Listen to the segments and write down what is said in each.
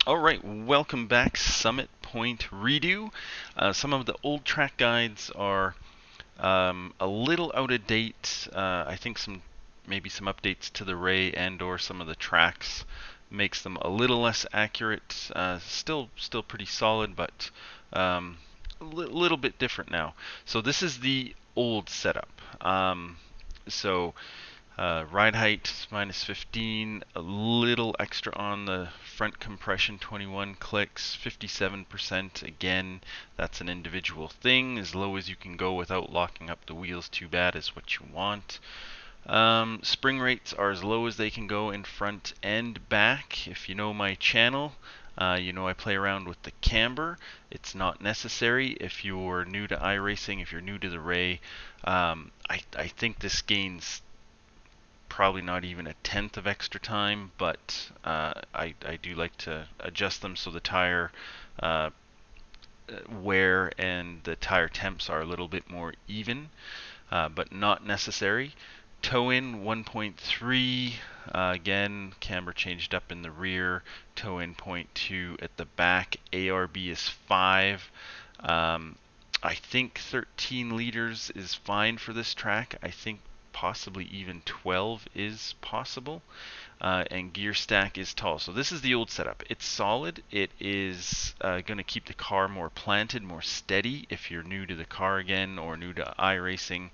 Alright, welcome back, Summit Point Redo. Some of the old track guides are a little out of date. I think maybe some updates to the Ray and or some of the tracks makes them a little less accurate. Still pretty solid, but little bit different now. So this is the old setup. So ride height minus 15, a little extra on the front compression, 21 clicks, 57%. Again, that's an individual thing. As low as you can go without locking up the wheels too bad is what you want. Spring rates are as low as they can go in front and back. If you know my channel, you know I play around with the camber. It's not necessary. If you're new to iRacing, if you're new to the Ray, I think this gains probably not even a tenth of extra time, but I do like to adjust them so the tire wear and the tire temps are a little bit more even, but not necessary. Toe in 1.3, again, camber changed up in the rear, toe in 0.2 at the back, ARB is 5. I think 13 liters is fine for this track. I think possibly even 12 is possible. And gear stack is tall. So this is the old setup. It's solid. It is going to keep the car more planted, more steady. If you're new to the car again or new to iRacing,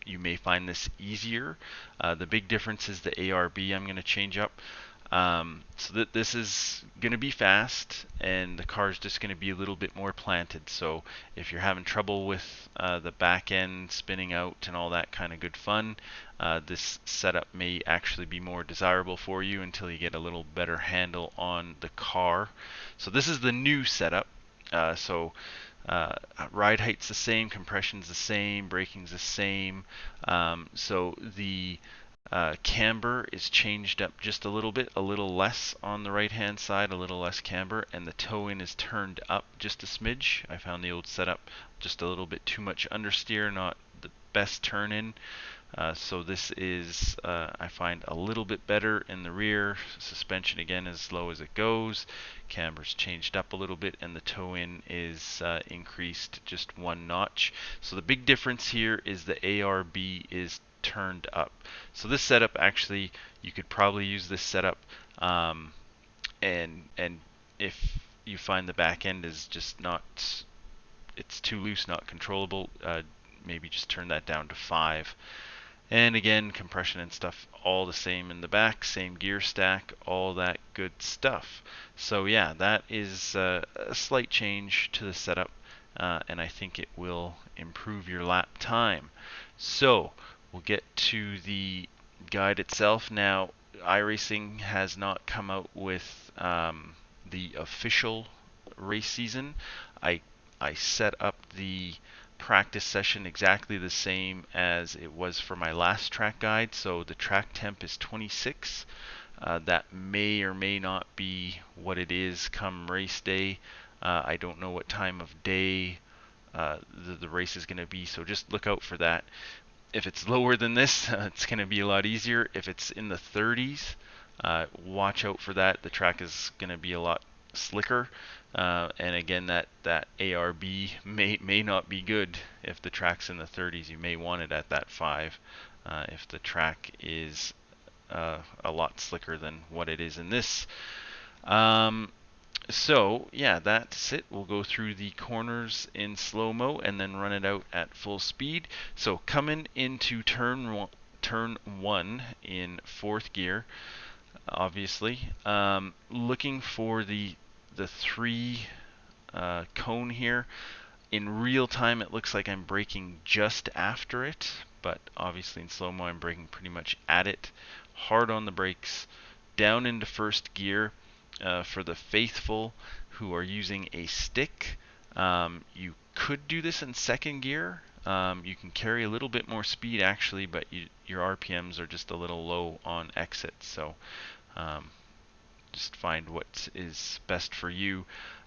you may find this easier. The big difference is the ARB I'm going to change up. So that this is going to be fast and the car is just going to be a little bit more planted. So if you're having trouble with the back end spinning out and all that kind of good fun, this setup may actually be more desirable for you until you get a little better handle on the car. So this is the new setup. Ride height's the same, compression's the same, braking's the same. So the camber is changed up just a little less on the right hand side, a little less camber, and the toe in is turned up just a smidge. I found the old setup just a little bit too much understeer, not the best turn in. So this is, I find, a little bit better in the rear. Suspension again as low as it goes. Camber's changed up a little bit, and the toe in is increased just one notch. So the big difference here is the ARB is turned up. So this setup, actually, you could probably use this setup, and if you find the back end is just not, it's too loose, not controllable, maybe just turn that down to 5. And again, compression and stuff all the same in the back, same gear stack, all that good stuff. So yeah, that is a slight change to the setup, and I think it will improve your lap time. So we'll get to the guide itself. Now, iRacing has not come out with the official race season. I set up the practice session exactly the same as it was for my last track guide. So the track temp is 26. That may or may not be what it is come race day. I don't know what time of day the race is going to be, so just look out for that. If it's lower than this, it's going to be a lot easier. If it's in the 30s, watch out for that. The track is going to be a lot slicker. And again, that ARB may not be good if the track's in the 30s. You may want it at that 5 if the track is a lot slicker than what it is in this. So yeah, that's it. We'll go through the corners in slow-mo and then run it out at full speed. So coming into turn one in 4th gear, obviously, looking for the 3 cone here. In real time, it looks like I'm braking just after it, but obviously in slow-mo I'm braking pretty much at it. Hard on the brakes, down into 1st gear. For the faithful who are using a stick, you could do this in 2nd gear. You can carry a little bit more speed actually, but your RPMs are just a little low on exit. So just find what is best for you.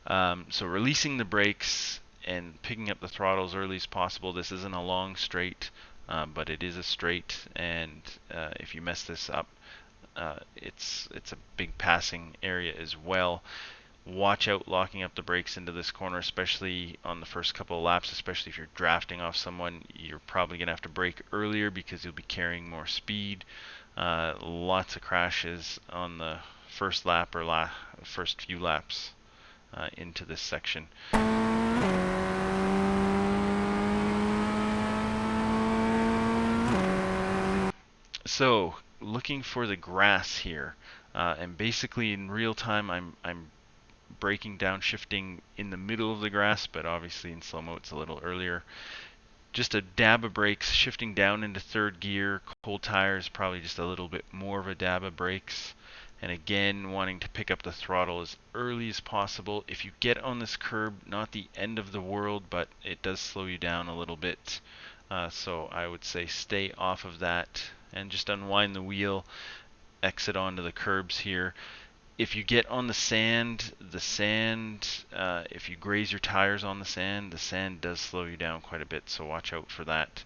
So releasing the brakes and picking up the throttle as early as possible. This isn't a long straight, but it is a straight, and if you mess this up, it's a big passing area as well. Watch out locking up the brakes into this corner, especially on the first couple of laps, especially if you're drafting off someone. You're probably going to have to brake earlier because you'll be carrying more speed. Lots of crashes on the first lap or first few laps into this section. So, looking for the grass here, and basically in real time I'm braking down, shifting in the middle of the grass, but obviously in slow-mo it's a little earlier. Just a dab of brakes, shifting down into third gear, cold tires, probably just a little bit more of a dab of brakes. And again, wanting to pick up the throttle as early as possible. If you get on this curb, not the end of the world, but it does slow you down a little bit. So I would say stay off of that and just unwind the wheel, exit onto the curbs here. If you get on the sand, if you graze your tires on the sand does slow you down quite a bit, so watch out for that.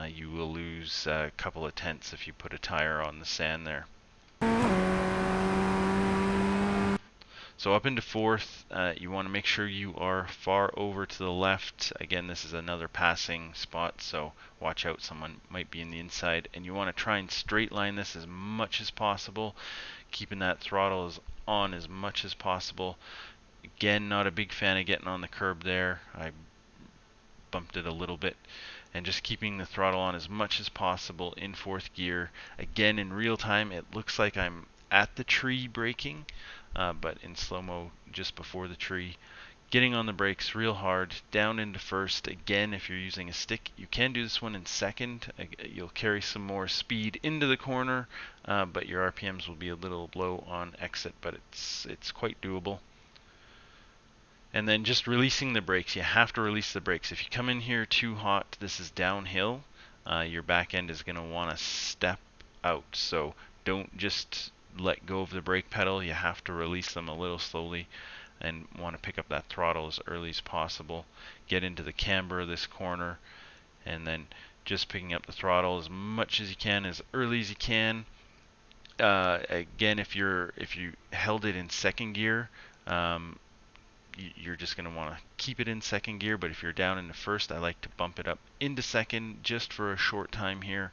You will lose a couple of tenths if you put a tire on the sand there. So up into fourth, you want to make sure you are far over to the left. Again, this is another passing spot, so watch out, someone might be in the inside. And you want to try and straight line this as much as possible, keeping that throttle on as much as possible. Again, not a big fan of getting on the curb there. I bumped it a little bit. And just keeping the throttle on as much as possible in fourth gear. Again, in real time, it looks like I'm at the tree braking, but in slow-mo just before the tree. Getting on the brakes real hard, down into first. Again, if you're using a stick, you can do this one in second. You'll carry some more speed into the corner, but your RPMs will be a little low on exit, but it's quite doable. And then just releasing the brakes. You have to release the brakes. If you come in here too hot, this is downhill. Your back end is going to want to step out. So don't just let go of the brake pedal. You have to release them a little slowly and want to pick up that throttle as early as possible. Get into the camber of this corner and then just picking up the throttle as much as you can, as early as you can. Again, if you held it in second gear, you're just going to want to keep it in second gear, but if you're down into first, I like to bump it up into second just for a short time here,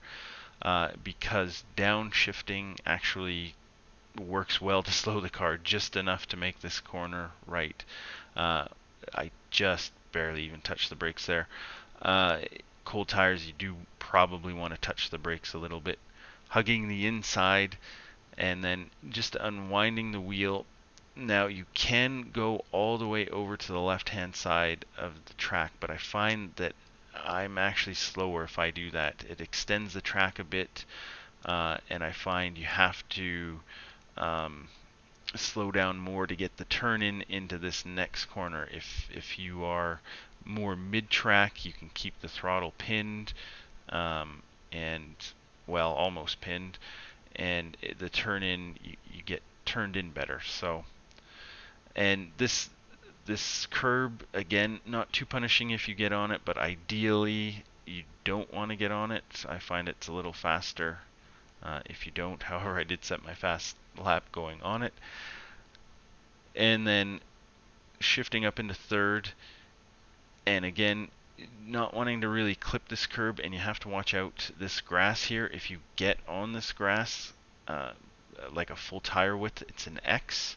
because downshifting actually works well to slow the car just enough to make this corner right. I just barely even touched the brakes there. Cold tires, you do probably want to touch the brakes a little bit. Hugging the inside and then just unwinding the wheel. Now you can go all the way over to the left-hand side of the track, but I find that I'm actually slower if I do that. It extends the track a bit, and I find you have to slow down more to get the turn into this next corner. If you are more mid-track, you can keep the throttle pinned, and well, almost pinned, and the turn in, you get turned in better. So. And this curb, again, not too punishing if you get on it, but ideally you don't want to get on it. I find it's a little faster if you don't. However, I did set my fast lap going on it. And then shifting up into third, and again, not wanting to really clip this curb, and you have to watch out this grass here. If you get on this grass, like a full tire width, it's an X.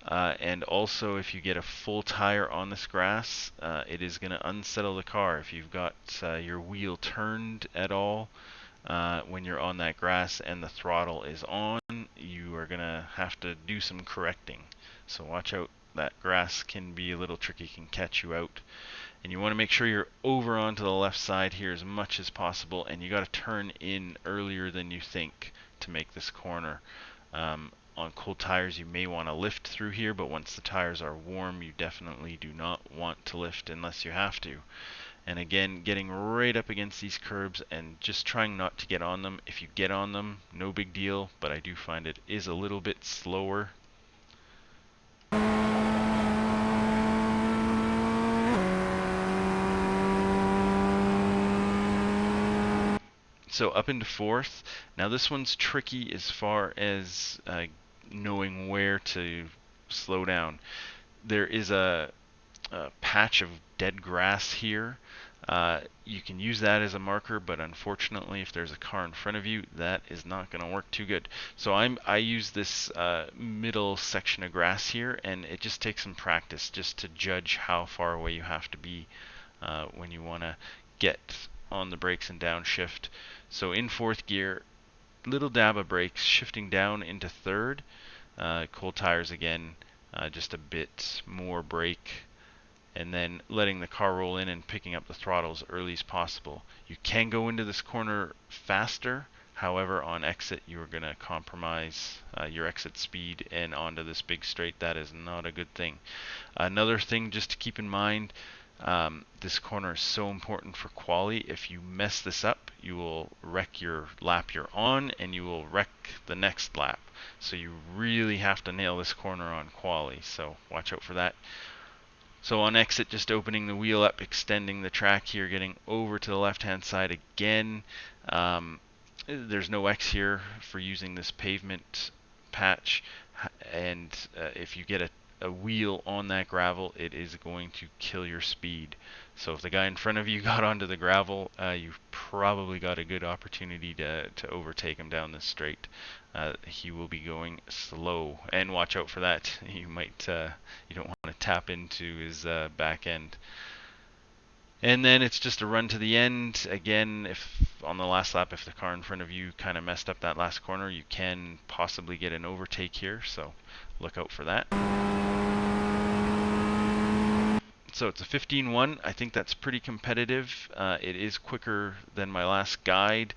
And also, if you get a full tire on this grass, it is going to unsettle the car. If you've got your wheel turned at all when you're on that grass and the throttle is on, you are going to have to do some correcting. So watch out. That grass can be a little tricky, can catch you out. And you want to make sure you're over onto the left side here as much as possible, and you got to turn in earlier than you think to make this corner. On cold tires, you may want to lift through here, but once the tires are warm, you definitely do not want to lift unless you have to. And again, getting right up against these curbs and just trying not to get on them. If you get on them, no big deal, but I do find it is a little bit slower. So up into fourth. Now this one's tricky as far as knowing where to slow down. There is a patch of dead grass here. You can use that as a marker, but unfortunately, if there's a car in front of you, that is not going to work too good. So I use this middle section of grass here, and it just takes some practice just to judge how far away you have to be when you want to get on the brakes and downshift. So in fourth gear, little dab of brakes, shifting down into third. Cold tires again, just a bit more brake, and then letting the car roll in and picking up the throttle as early as possible. You can go into this corner faster, however on exit you are going to compromise your exit speed and onto this big straight. That is not a good thing. Another thing just to keep in mind, this corner is so important for quali. If you mess this up, you will wreck your lap you're on, and you will wreck the next lap. So you really have to nail this corner on quali, so watch out for that. So on exit, just opening the wheel up, extending the track here, getting over to the left-hand side again. There's no X here for using this pavement patch, and if you get a wheel on that gravel, it is going to kill your speed. So if the guy in front of you got onto the gravel, you've probably got a good opportunity to overtake him down this straight. He will be going slow, and watch out for that. You don't want to tap into his back end. And then it's just a run to the end. Again, if on the last lap, if the car in front of you kind of messed up that last corner, you can possibly get an overtake here, so look out for that. So it's a 15-1. I think that's pretty competitive. It is quicker than my last guide.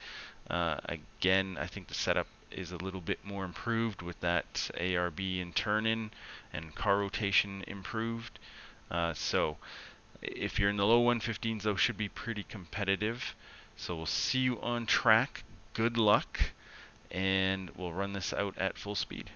Again, I think the setup is a little bit more improved with that ARB and turn-in and car rotation improved. So if you're in the low 115s, though, should be pretty competitive. So we'll see you on track. Good luck, and we'll run this out at full speed.